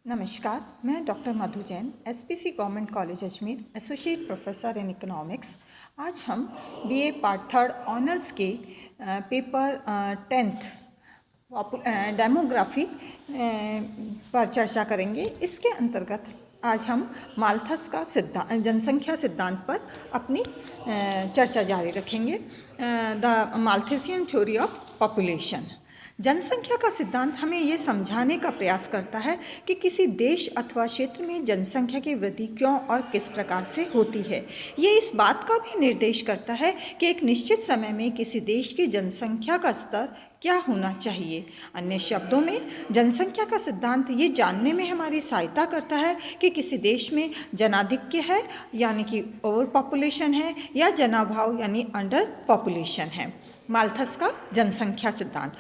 नमस्कार, मैं doctor Madhu Jain, SPC government college Ajmer, associate professor in economics. आज हम बीए पार्ट थर्ड ऑनर्स के पेपर 10th डेमोग्राफी पर चर्चा करेंगे। इसके अंतर्गत आज हम माल्थस का सिद्धांत, जनसंख्या सिद्धांत पर अपनी चर्चा जारी रखेंगे। The Malthusian theory of population. जनसंख्या का सिद्धांत हमें ये समझाने का प्रयास करता है कि किसी देश अथवा क्षेत्र में जनसंख्या की वृद्धि क्यों और किस प्रकार से होती है। ये इस बात का भी निर्देश करता है कि एक निश्चित समय में किसी देश की जनसंख्या का स्तर क्या होना चाहिए। अन्य शब्दों में जनसंख्या का सिद्धांत ये जानने में हमारी सहायता करता है कि किसी देश में जनाधिक्य है यानी कि ओवर पॉपुलेशन है या जनाभाव यानी अंडर पॉपुलेशन है। माल्थस का जनसंख्या सिद्धांत।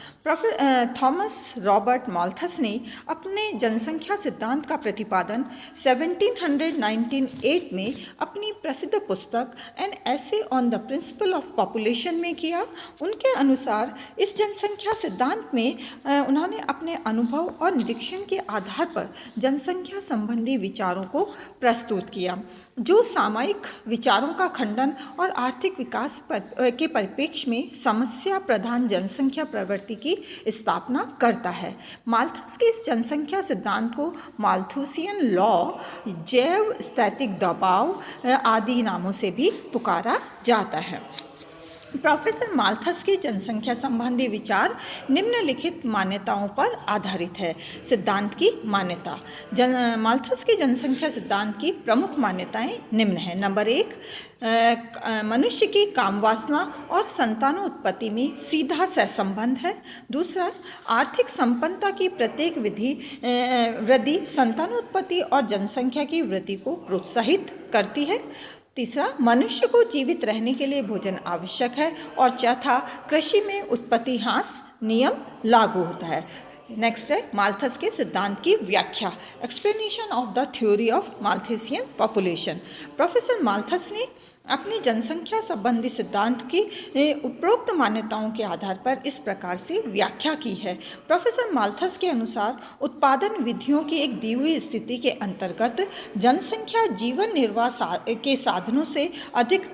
थॉमस रॉबर्ट माल्थस ने अपने जनसंख्या सिद्धांत का प्रतिपादन 1798 में अपनी प्रसिद्ध पुस्तक an essay on the principle of population में किया। उनके अनुसार इस जनसंख्या सिद्धांत में उन्होंने अपने अनुभव और निरीक्षण के आधार पर जनसंख्या संबंधी विचारों को प्रस्तुत किया, जो सामायिक विचारों का खंडन और आर्थिक विकास के परिप्रेक्ष्य में समस्या प्रधान जनसंख्या प्रवृत्ति की स्थापना करता है। माल्थस के इस जनसंख्या सिद्धांत को माल्थुसियन लॉ, जैव स्थैतिक दबाव आदि नामों से भी पुकारा जाता है। प्रोफेसर माल्थस के जनसंख्या संबंधी विचार निम्नलिखित मान्यताओं पर आधारित है। सिद्धांत की मान्यता। माल्थस के जनसंख्या सिद्धांत की प्रमुख मान्यताएं निम्न हैं। नंबर 1, मनुष्य की काम वासना और संतानोत्पत्ति में सीधा सहसंबंध है। दूसरा, आर्थिक संपन्नता की प्रत्येक वृद्धि संतानोत्पत्ति और जनसंख्या की वृद्धि को प्रोत्साहित करती है। तीसरा, मनुष्य को जीवित रहने के लिए भोजन आवश्यक है। और चौथा, कृषि में उत्पत्ति ह्रास नियम लागू होता है। नेक्स्ट है माल्थस के सिद्धांत की व्याख्या। Explanation of the theory of Malthusian population. Professor Malthus ने अपनी जनसंख्या संबंधी सिद्धांत की उपरोक्त मान्यताओं के आधार पर इस प्रकार से व्याख्या की है। प्रोफेसर माल्थस के अनुसार उत्पादन विधियों की एक दी हुई स्थिति के अंतर्गत जनसंख्या जीवन निर्वाह के साधनों से अधिक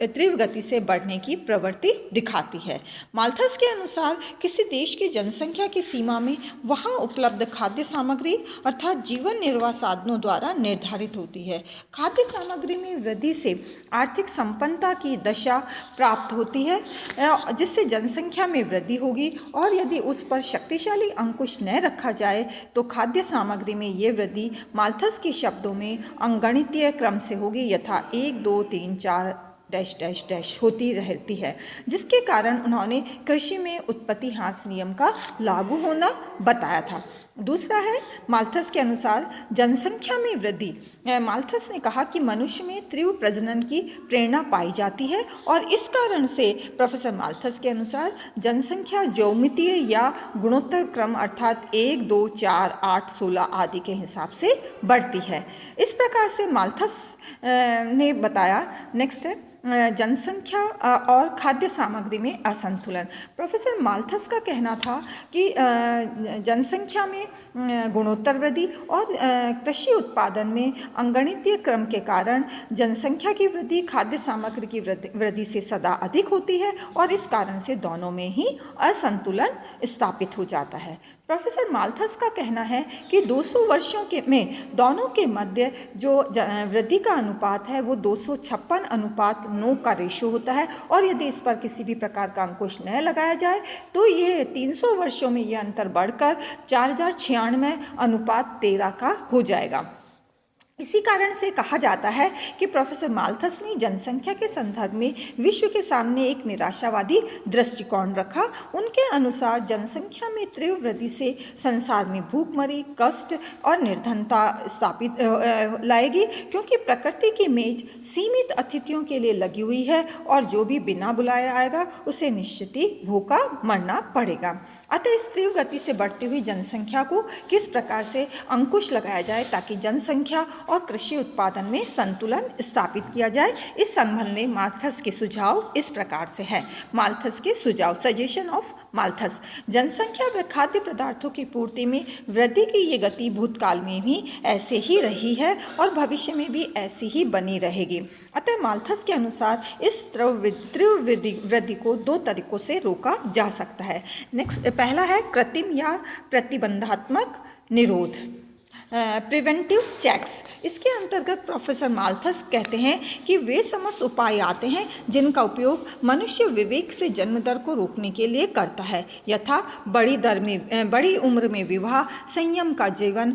तीव्र गति से बढ़ने की प्रवृत्ति दिखाती है। माल्थस के अनुसार किसी देश की जनसंख्या की सीमा में वहाँ उपलब्ध खाद्य सामग्री अर्थात जीवन निर्वाह साधनों द्वारा निर्धारित होती है। खाद्य सामग्री में वृद्धि से आर्थिक संपन्नता की दशा प्राप्त होती है, जिससे जनसंख्या में वृद्धि होगी। और यदि उस पर शक्तिशाली अंकुश न रखा जाए तो खाद्य सामग्री में ये वृद्धि माल्थस के शब्दों में अंगणितीय क्रम से होगी, यथा 1 2 3 4 डैश डैश डैश होती रहती है, जिसके कारण उन्होंने कृषि में उत्पत्ति ह्रास नियम का लागू होना बताया था। दूसरा है माल्थस के अनुसार जनसंख्या में वृद्धि। माल्थस ने कहा कि मनुष्य में तीव्र प्रजनन की प्रेरणा पाई जाती है और इस कारण से प्रोफेसर माल्थस के अनुसार जनसंख्या ज्यामितीय या गुणोत्तर क्रम अर्थात 1 2 4 8 16 आदि के हिसाब से बढ़ती है। इस प्रकार से माल्थस ने बताया। नेक्स्ट है जनसंख्या और खाद्य सामग्री में असंतुलन। प्रोफेसर माल्थस का कहना था कि जनसंख्या में गुणोत्तर वृद्धि और कृषि उत्पादन में अंगणितीय क्रम के कारण जनसंख्या की वृद्धि खाद्य सामग्री की वृद्धि से सदा अधिक होती है और इस कारण से दोनों में ही असंतुलन स्थापित हो जाता है। प्रोफेसर माल्थस का कहना है कि 200 वर्षों में दोनों के मध्य जो वृद्धि का अनुपात है वो 256:9 का रेशो होता है। और यदि इस पर किसी भी प्रकार का अंकुश न लगाया जाए तो ये 300 वर्षों में यह अंतर बढ़कर 4096:13 का हो जाएगा। इसी कारण से कहा जाता है कि प्रोफेसर माल्थस ने जनसंख्या के संदर्भ में विश्व के सामने एक निराशावादी दृष्टिकोण रखा। उनके अनुसार जनसंख्या में तीव्र वृद्धि से संसार में भूखमरी, कष्ट और निर्धनता स्थापित लाएगी, क्योंकि प्रकृति की मेज सीमित अतिथियों के लिए लगी हुई है और जो भी बिना बुलाए आएगा उसे निश्चित ही भूखा मरना पड़ेगा। अतः इस तीव्र गति से बढ़ती हुई जनसंख्या को किस प्रकार से अंकुश लगाया जाए ताकि जनसंख्या और कृषि उत्पादन में संतुलन स्थापित किया जाए। इस संबंध में माल्थस के सुझाव इस प्रकार से है। माल्थस के सुझाव, सजेशन ऑफ माल्थस। जनसंख्या व खाद्य पदार्थों की पूर्ति में वृद्धि की ये गति भूतकाल में भी ऐसे ही रही है और भविष्य में भी ऐसी ही बनी रहेगी। अतः माल्थस के अनुसार इस तीव्र वृद्धि को दो तरीकों से रोका जा सकता है। नेक्स्ट, पहला है कृत्रिम या प्रतिबंधात्मक निरोध, प्रिवेंटिव चेक्स। इसके अंतर्गत प्रोफेसर माल्थस कहते हैं कि वे समस्त उपाय आते हैं जिनका उपयोग मनुष्य विवेक से जन्म दर को रोकने के लिए करता है, यथा बड़ी उम्र में विवाह, संयम का जीवन,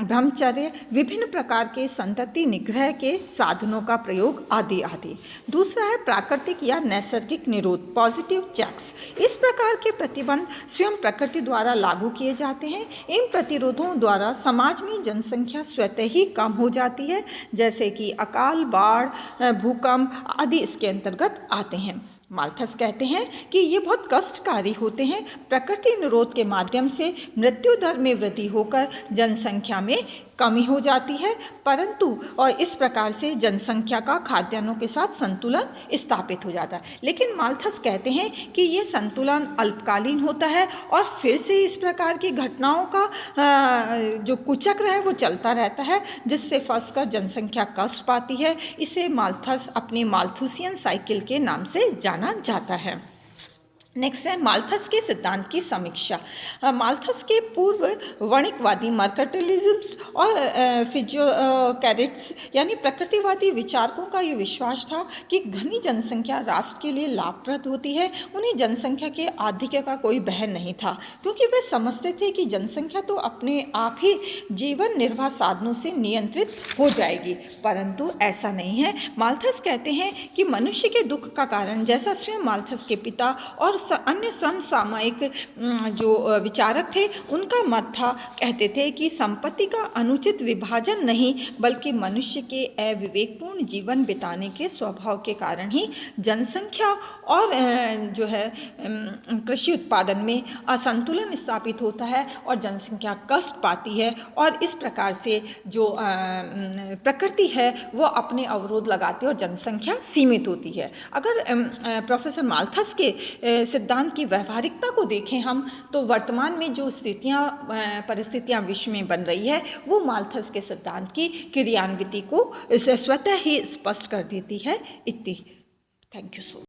ब्रह्मचर्य, विभिन्न प्रकार के संतति निग्रह के साधनों का प्रयोग आदि आदि। दूसरा है प्राकृतिक या नैसर्गिक निरोध, पॉजिटिव चेक्स। इस प्रकार के प्रतिबंध स्वयं प्रकृति द्वारा लागू किए जाते हैं। इन प्रतिरोधों द्वारा समाज में जनसंख्या स्वतः ही कम हो जाती है, जैसे कि अकाल, बाढ़, भूकंप आदि इसके अंतर्गत आते हैं। माल्थस कहते हैं कि ये बहुत कष्टकारी होते हैं। प्रकृति निरोध के माध्यम से मृत्यु दर में वृद्धि होकर जनसंख्या में कमी हो जाती है, परंतु और इस प्रकार से जनसंख्या का खाद्यान्नों के साथ संतुलन स्थापित हो जाता है। लेकिन माल्थस कहते हैं कि ये संतुलन अल्पकालीन होता है और फिर से इस प्रकार की घटनाओं का जो कुचक्र है वो चलता रहता है, जिससे फंसकर जनसंख्या कष्ट पाती है। इसे माल्थस अपनी माल्थुसियन साइकिल के नाम से जाना जाता है। नेक्स्ट है माल्थस के सिद्धांत की समीक्षा। माल्थस के पूर्व वणिकवादी मर्केंटिलिज्म और फिजियोकैरिट्स यानी प्रकृतिवादी विचारकों का ये विश्वास था कि घनी जनसंख्या राष्ट्र के लिए लाभप्रद होती है। उन्हें जनसंख्या के आधिक्य का कोई बहन नहीं था, क्योंकि वे समझते थे कि जनसंख्या तो अपने आप ही जीवन निर्वाह साधनों से नियंत्रित हो जाएगी, परंतु ऐसा नहीं है। माल्थस कहते हैं कि मनुष्य के दुख का कारण, जैसा स्वयं माल्थस के पिता और अन्य समसामयिक जो विचारक थे उनका मत था, कहते थे कि संपत्ति का अनुचित विभाजन नहीं, बल्कि मनुष्य के अविवेकपूर्ण जीवन बिताने के स्वभाव के कारण ही जनसंख्या और जो है कृषि उत्पादन में असंतुलन स्थापित होता है और जनसंख्या कष्ट पाती है, और इस प्रकार से जो प्रकृति है वो अपने अवरोध लगाती है और जनसंख्या सीमित होती है। अगर प्रोफेसर माल्थस के सिद्धांत की व्यवहारिकता को देखें हम, तो वर्तमान में जो परिस्थितियां विश्व में बन रही है वो माल्थस के सिद्धांत की क्रियान्विति को स्वतः ही स्पष्ट कर देती है। इतनी। Thank you so much.